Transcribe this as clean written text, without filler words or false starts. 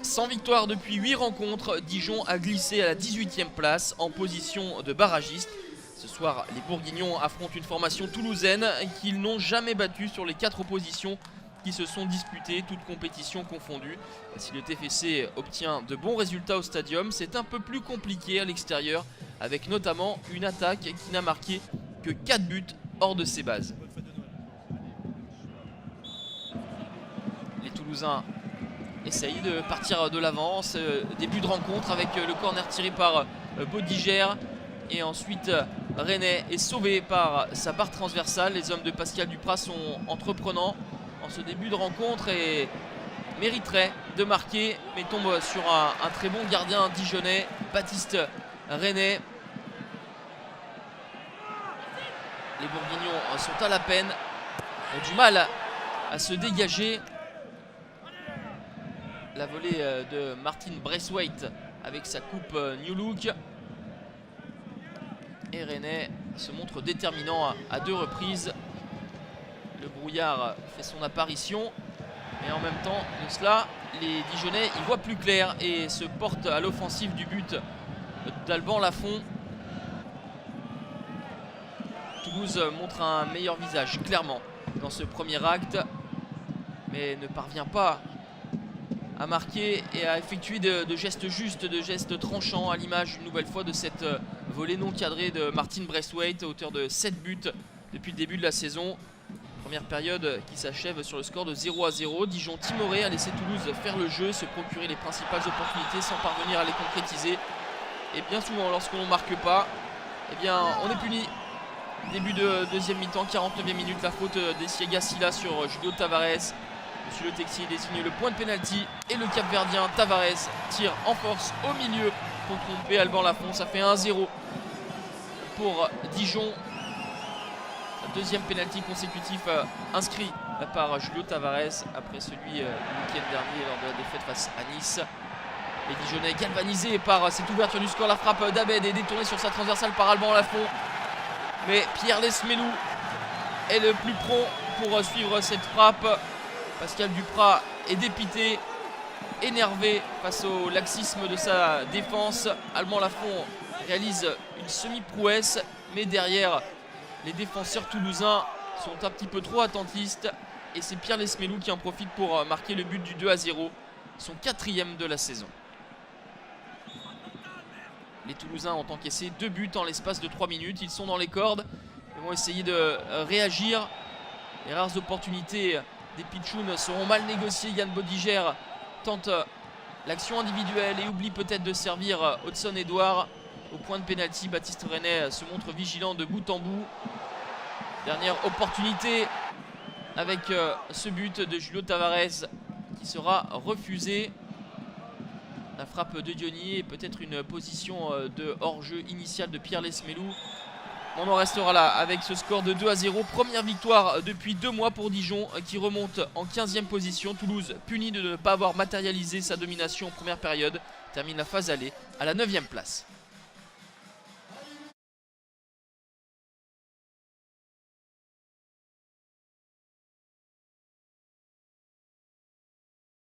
Sans victoire depuis 8 rencontres, Dijon a glissé à la 18e place en position de barragiste. Ce soir, les Bourguignons affrontent une formation toulousaine qu'ils n'ont jamais battue sur les 4 oppositions qui se sont disputées, toutes compétitions confondues. Si le TFC obtient de bons résultats au stadium, c'est un peu plus compliqué à l'extérieur, avec notamment une attaque qui n'a marqué que 4 buts hors de ses bases. Les Toulousains essayent de partir de l'avance. Début de rencontre avec le corner tiré par Bodiger. Et ensuite, Rennais est sauvé par sa barre transversale. Les hommes de Pascal Duprat sont entreprenants en ce début de rencontre et mériteraient de marquer, mais tombent sur un très bon gardien dijonnais, Baptiste Rennais. Les Bourguignons sont à la peine, ont du mal à se dégager. La volée de Martin Braithwaite avec sa coupe New Look. Et Rennais se montre déterminant à 2 reprises. Le brouillard fait son apparition. Mais en même temps de cela, les Dijonnais y voient plus clair et se portent à l'offensive du but d'Alban Lafont. Toulouse montre un meilleur visage, clairement, dans ce premier acte. Mais ne parvient pas à marquer et à effectuer de gestes justes, de gestes tranchants, à l'image une nouvelle fois de cette volée non cadrée de Martin Braithwaite, auteur de 7 buts depuis le début de la saison. Première période qui s'achève sur le score de 0-0. Dijon timoré a laissé Toulouse faire le jeu, se procurer les principales opportunités sans parvenir à les concrétiser. Et bien souvent, lorsqu'on ne marque pas, eh bien, on est puni. Début de deuxième mi-temps, 49e minute, la faute d'Essiega Silla sur Julio Tavares. Monsieur Le Texier désigne le point de pénalty et le Cap-Verdien Tavares tire en force au milieu pour tromper Alban Lafont. Ça fait 1-0 pour Dijon. Deuxième pénalty consécutif inscrit par Julio Tavares après celui du week-end dernier lors de la défaite face à Nice. Les Dijonnais galvanisés par cette ouverture du score. La frappe d'Abed est détournée sur sa transversale par Alban Lafont. Mais Pierre Lesmelou est le plus prompt pour suivre cette frappe. Pascal Duprat est dépité, énervé face au laxisme de sa défense. Alban Lafont réalise une semi-prouesse, mais derrière, les défenseurs toulousains sont un petit peu trop attentistes. Et c'est Pierre Lesmelou qui en profite pour marquer le but du 2-0, son 4e de la saison. Les Toulousains ont encaissé 2 buts en l'espace de 3 minutes. Ils sont dans les cordes. Ils vont essayer de réagir. Les rares opportunités des Pitchouns seront mal négociées. Yann Bodiger tente l'action individuelle et oublie peut-être de servir Hudson Edouard. Au point de pénalty, Baptiste Rennais se montre vigilant de bout en bout. Dernière opportunité avec ce but de Julio Tavares qui sera refusé. La frappe de Diony et peut-être une position de hors-jeu initial de Pierre Lesmelou. On en restera là avec ce score de 2-0. Première victoire depuis 2 mois pour Dijon qui remonte en 15e position. Toulouse puni de ne pas avoir matérialisé sa domination en première période. Termine la phase aller à la 9e place.